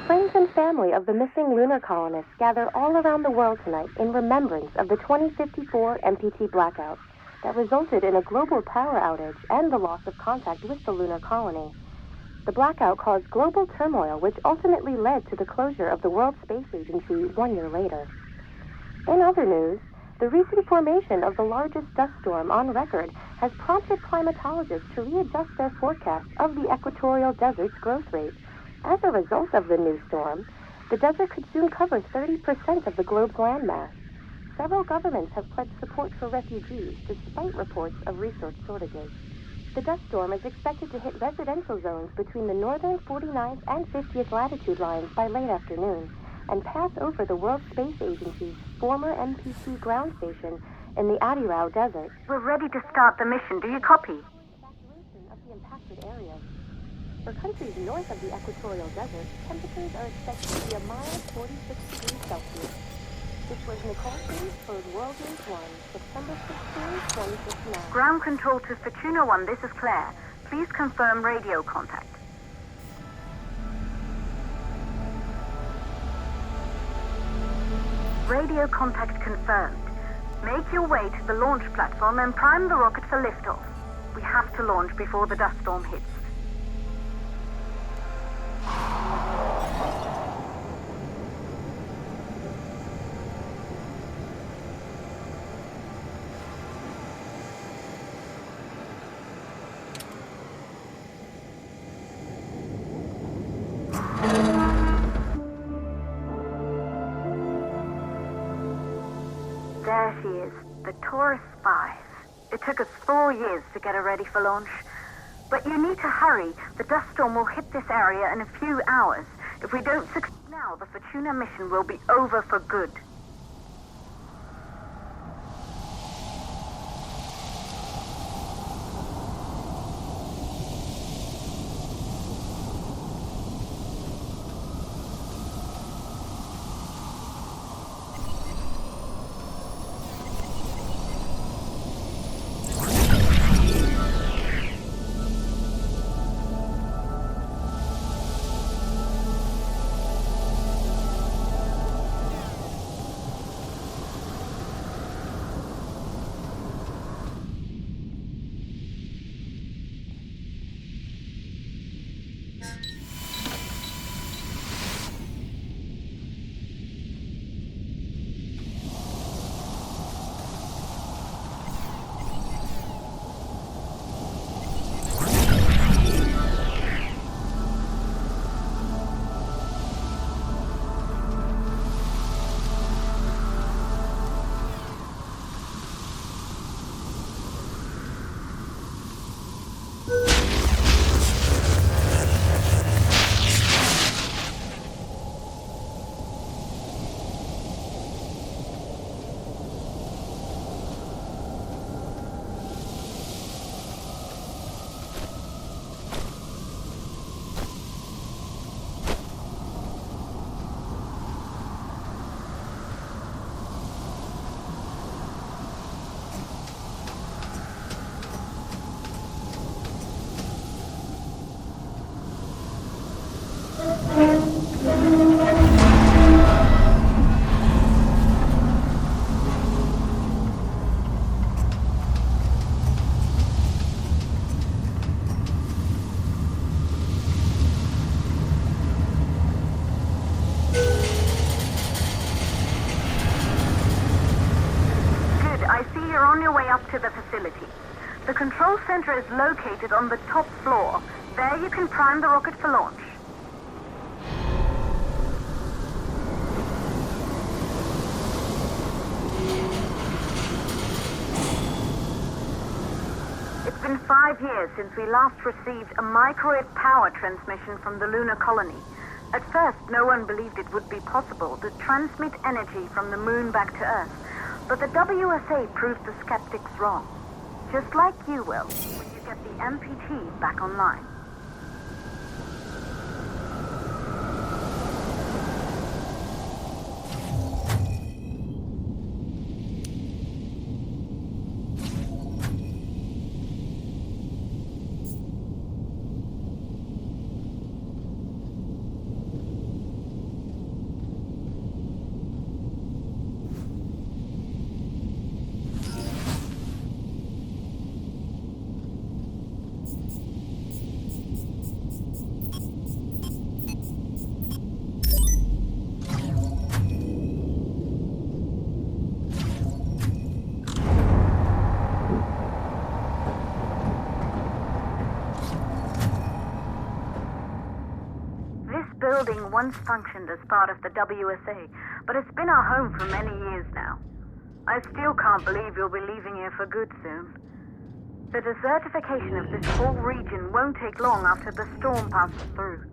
friends and family of the missing lunar colonists gather all around the world tonight in remembrance of the 2054 MPT blackout that resulted in a global power outage and the loss of contact with the lunar colony. The blackout caused global turmoil, which ultimately led to the closure of the World Space Agency 1 year later. In other news, the recent formation of the largest dust storm on record has prompted climatologists to readjust their forecasts of the equatorial desert's growth rate. As a result of the new storm, the desert could soon cover 30% of the globe's landmass. Several governments have pledged support for refugees despite reports of resource shortages. The dust storm is expected to hit residential zones between the northern 49th and 50th latitude lines by late afternoon and pass over the World Space Agency's former MPT ground station in the Adirau Desert. We're ready to start the mission. Do you copy? Evacuation of the impacted areas. For countries north of the equatorial desert, temperatures are expected to be a mild 46 degrees Celsius. This was Nicole City for World News 1, September 16, 2059. Ground control to Fortuna 1, this is Claire. Please confirm radio contact. Radio contact confirmed. Make your way to the launch platform and prime the rocket for liftoff. We have to launch before the dust storm hits. There she is, the Taurus 5. It took us 4 years to get her ready for launch. But you need to hurry. The dust storm will hit this area in a few hours. If we don't succeed now, the Fortuna mission will be over for good. To the facility. The control center is located on the top floor. There you can prime the rocket for launch. It's been 5 years since we last received a microwave power transmission from the lunar colony. At first, no one believed it would be possible to transmit energy from the moon back to Earth. But the WSA proved the skeptics wrong. Just like you will when you get the MPT back online. building once functioned as part of the WSA, but it's been our home for many years now. I still can't believe you'll be leaving here for good soon. The desertification of this whole region won't take long after the storm passes through.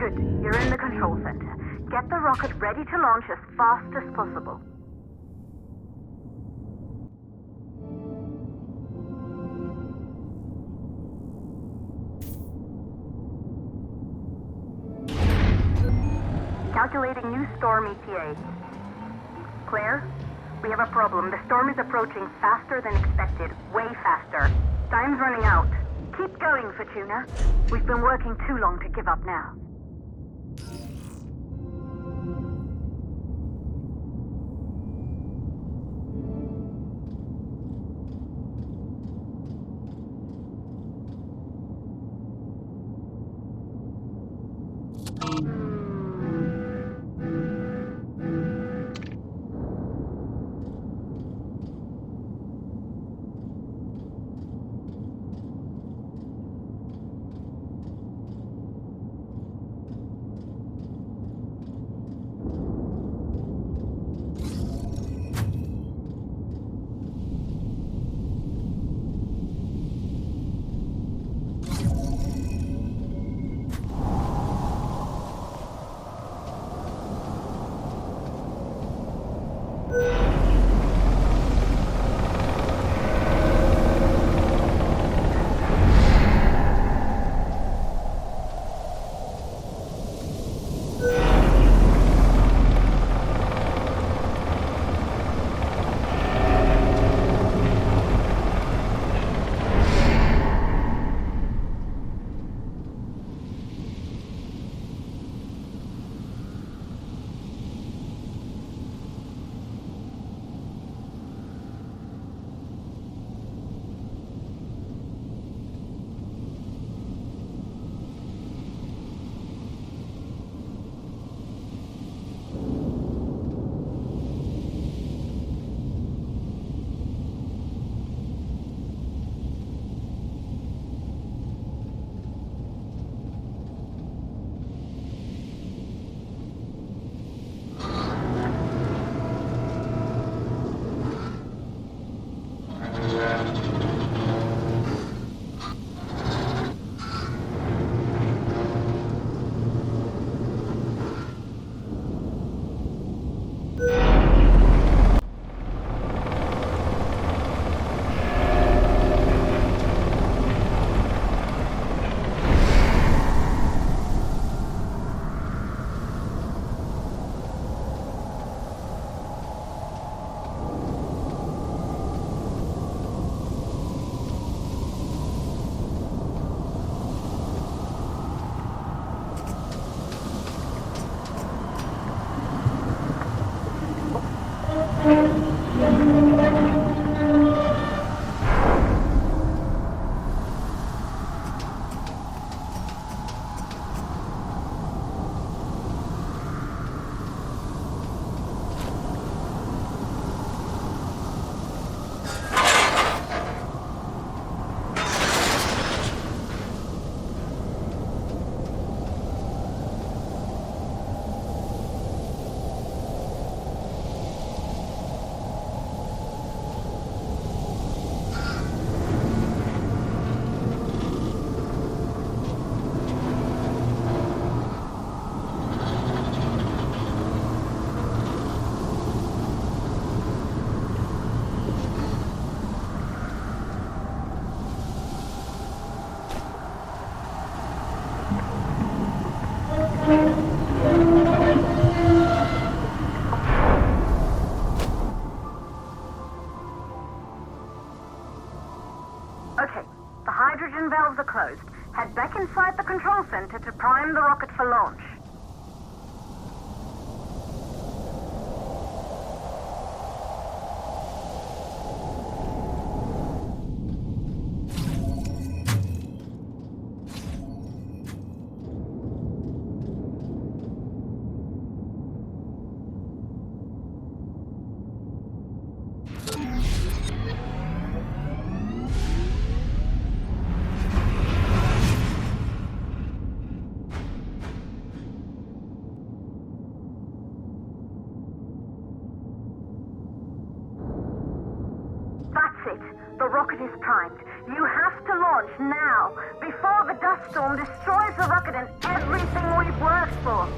Good. You're in the control center. Get the rocket ready to launch as fast as possible. Calculating new storm ETA. Claire, we have a problem. The storm is approaching faster than expected. Way faster. Time's running out. Keep going, Fortuna. We've been working too long to give up now. Okay, the hydrogen valves are closed. Head back inside the control center to prime the rocket for launch. That's it. The rocket is primed. You have to launch now, before the dust storm destroys the rocket and everything we've worked for.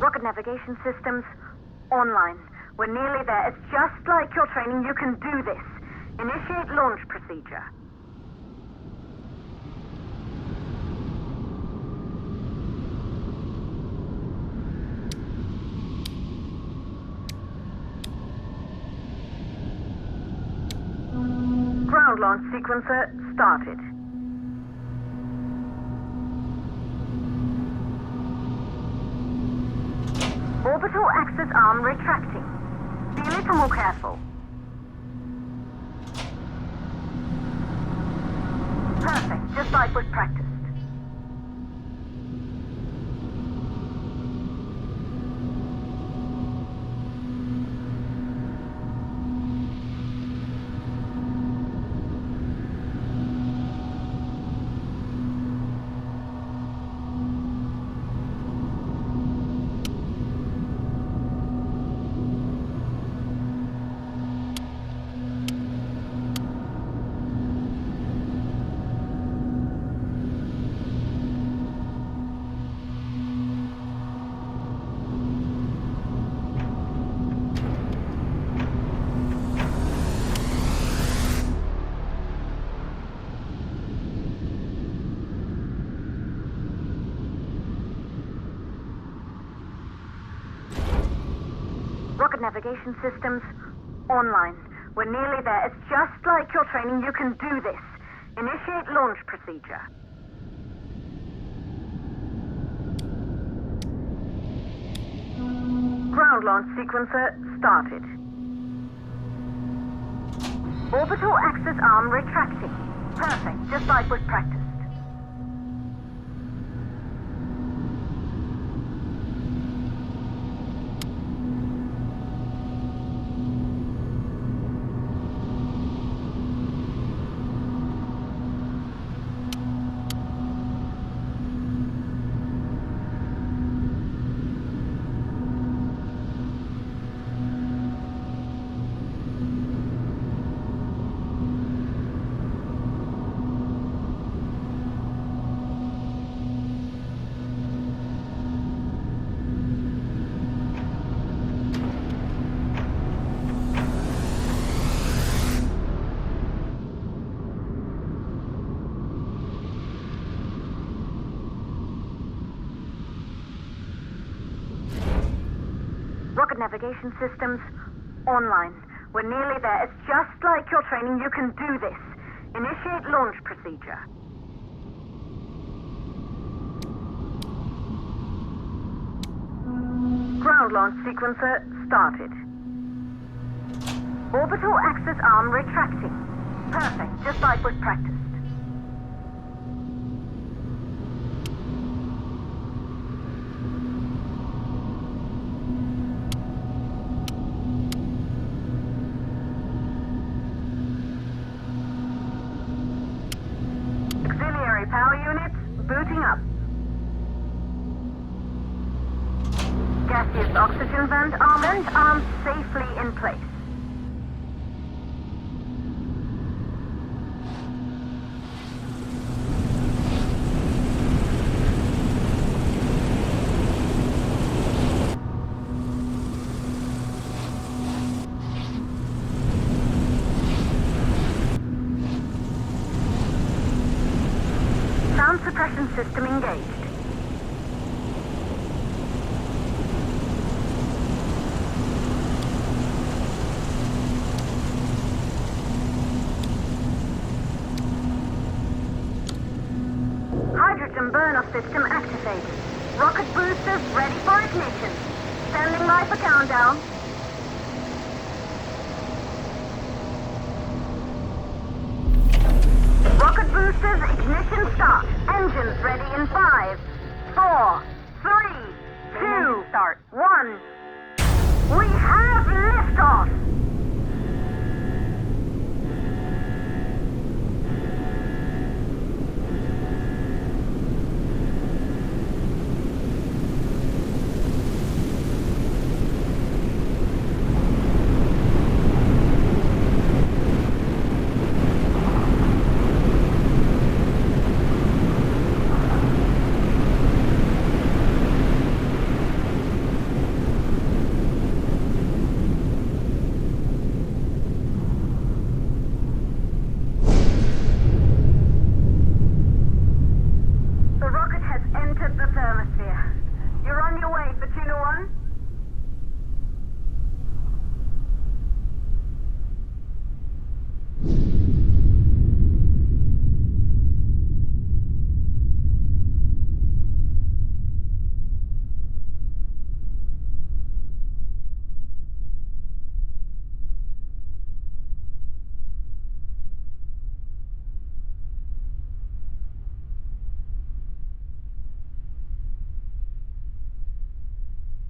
Rocket navigation systems online. We're nearly there. It's just like your training. You can do this. Initiate launch procedure. Ground launch sequencer started. Orbital axis arm retracting. Be a little more careful. Perfect, just like we've practiced. Rocket navigation systems online. We're nearly there. It's just like your training. You can do this. Initiate launch procedure. Ground launch sequencer started. Orbital axis arm retracting. Perfect, just like we've practiced. Rocket navigation systems, online. We're nearly there. It's just like your training. You can do this. Initiate launch procedure. Ground launch sequencer started. Orbital axis arm retracting. Perfect, just like we've practiced. Auxiliary power units booting up. Gaseous oxygen vent arms safely in place. Sound suppression system engaged. Hydrogen burn-off system activated. Rocket boosters ready for ignition. Standing by for countdown. Rocket boosters ignition start. Engines ready in 5, 4, 3, 2, start. 1. We have liftoff! The rocket has entered the thermosphere. You're on your way, Fortuna 1.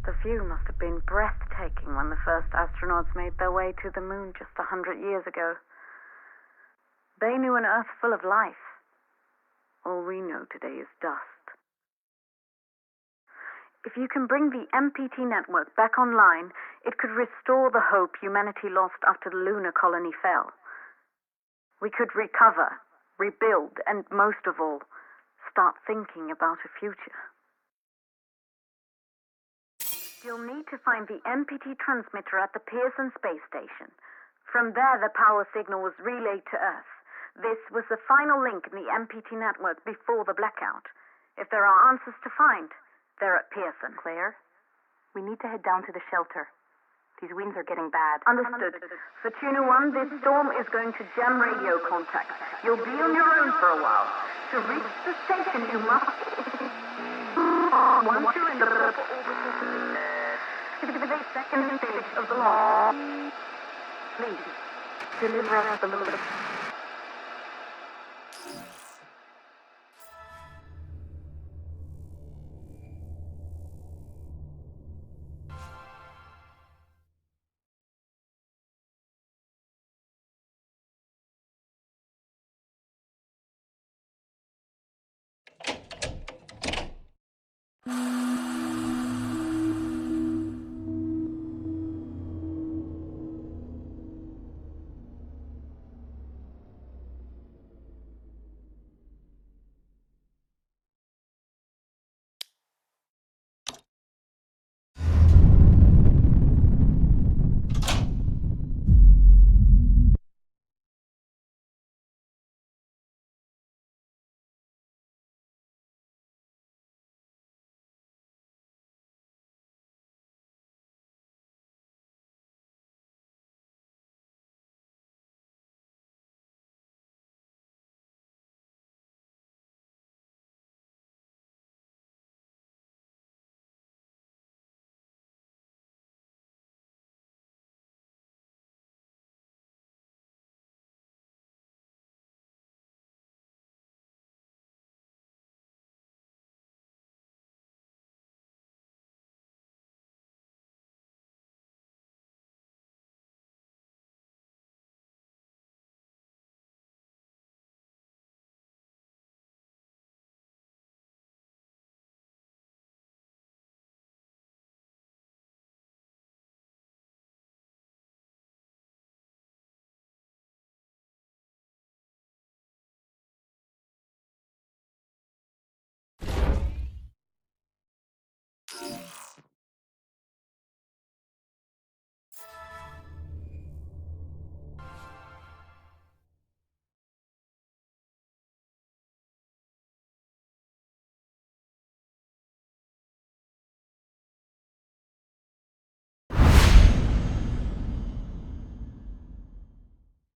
The view must have been breathtaking when the first astronauts made their way to the moon just 100 years ago. They knew an Earth full of life. All we know today is dust. If you can bring the MPT network back online, it could restore the hope humanity lost after the lunar colony fell. We could recover, rebuild, and most of all, start thinking about a future. You'll need to find the MPT transmitter at the Pearson space station. From there, the power signal was relayed to Earth. This was the final link in the MPT network before the blackout. If there are answers to find, they're at Pearson. Claire, we need to head down to the shelter. These winds are getting bad. Understood. Fortuna 1, this storm is going to jam radio contact. You'll be on your own for a while. To reach the station, you must... Once you're in the purple orbital... the second stage of the launch. Please, deliver us the